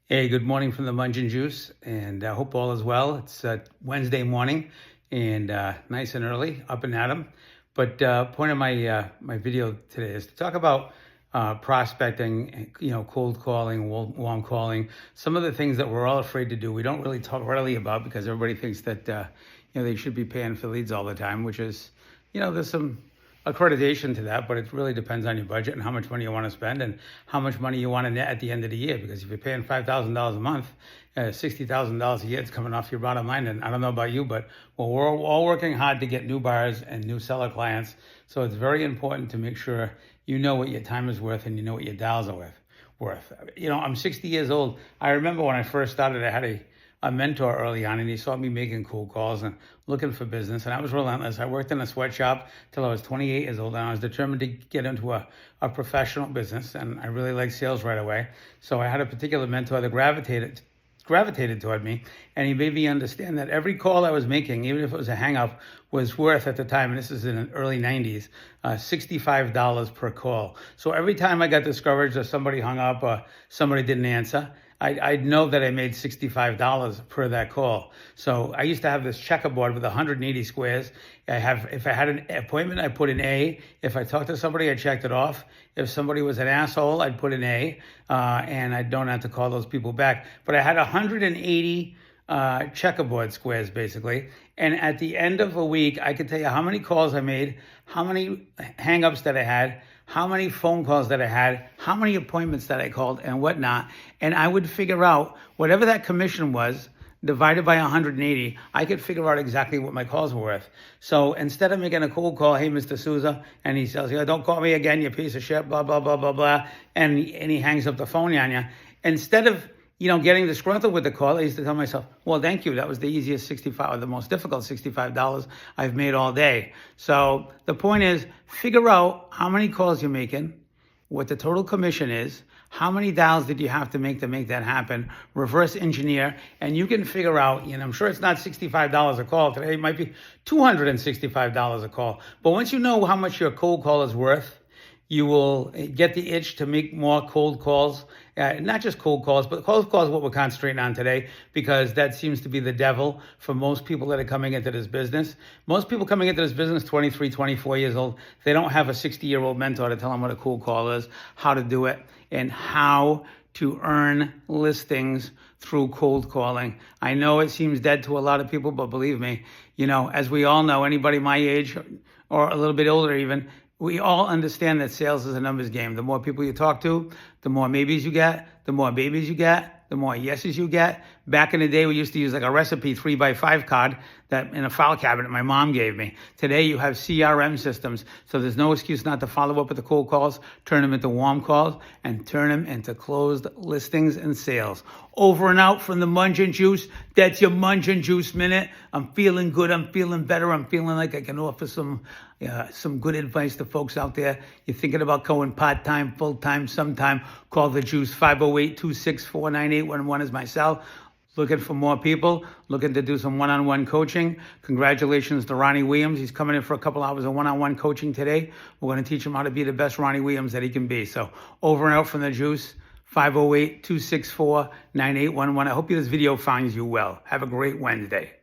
Hey, good morning from the Munch and Juice, and I hope all is well. It's Wednesday morning, and nice and early, up and at 'em. But point of my video today is to talk about prospecting, cold calling, warm calling, some of the things that we're all afraid to do. We don't really talk readily about because everybody thinks that they should be paying for leads all the time, which is, there's some accreditation to that, but it really depends on your budget and how much money you want to spend and how much money you want to net at the end of the year. Because if you're paying $5,000 a month, $60,000 a year is coming off your bottom line. And I don't know about you, but we're all working hard to get new buyers and new seller clients. So it's very important to make sure you know what your time is worth and you know what your dollars are worth. I'm 60 years old. I remember when I first started, I had a mentor early on, and he saw me making cold calls and looking for business, and I was relentless. I worked in a sweatshop till I was 28 years old, and I was determined to get into a professional business, and I really liked sales right away. So I had a particular mentor that gravitated toward me, and he made me understand that every call I was making, even if it was a hang-up, was worth at the time, and this is in the early 90s, $65 per call. So every time I got discouraged or somebody hung up or somebody didn't answer, I'd know that I made $65 per that call. So I used to have this checkerboard with 180 squares. If I had an appointment, I put an A. If I talked to somebody, I checked it off. If somebody was an asshole, I'd put an A, and I don't have to call those people back. But I had 180 checkerboard squares, basically. And at the end of a week, I could tell you how many calls I made, how many hang-ups that I had, how many phone calls that I had, how many appointments that I called, and whatnot. And I would figure out whatever that commission was, divided by 180, I could figure out exactly what my calls were worth. So instead of making a cold call, hey, Mr. Souza, and he says, don't call me again, you piece of shit, blah, blah, blah, blah, blah, and he hangs up the phone on you. Instead of getting disgruntled with the call, I used to tell myself, well, thank you. That was the easiest 65, or the most difficult $65 I've made all day. So the point is, figure out how many calls you're making, what the total commission is, how many dials did you have to make that happen, reverse engineer, and you can figure out, I'm sure it's not $65 a call. Today it might be $265 a call. But once you know how much your cold call is worth, you will get the itch to make more cold calls. Not just cold calls, but cold calls is what we're concentrating on today, because that seems to be the devil for most people that are coming into this business. Most people coming into this business, 23, 24 years old, they don't have a 60-year-old mentor to tell them what a cold call is, how to do it, and how to earn listings through cold calling. I know it seems dead to a lot of people, but believe me, as we all know, anybody my age or a little bit older even, we all understand that sales is a numbers game. The more people you talk to, the more maybes you get, the more babies you get, the more yeses you get. Back in the day, we used to use like a recipe 3x5 card that in a file cabinet my mom gave me. Today, you have CRM systems, so there's no excuse not to follow up with the cold calls, turn them into warm calls, and turn them into closed listings and sales. Over and out from the Munch and Juice. That's your Munch and Juice minute. I'm feeling good. I'm feeling better. I'm feeling like I can offer some good advice to folks out there. You're thinking about going part-time, full-time, sometime, call the Juice. 508-264-9811 is my cell. Looking for more people, looking to do some one-on-one coaching. Congratulations to Ronnie Williams. He's coming in for a couple hours of one-on-one coaching today. We're going to teach him how to be the best Ronnie Williams that he can be. So over and out from the Juice, 508-264-9811. I hope this video finds you well. Have a great Wednesday.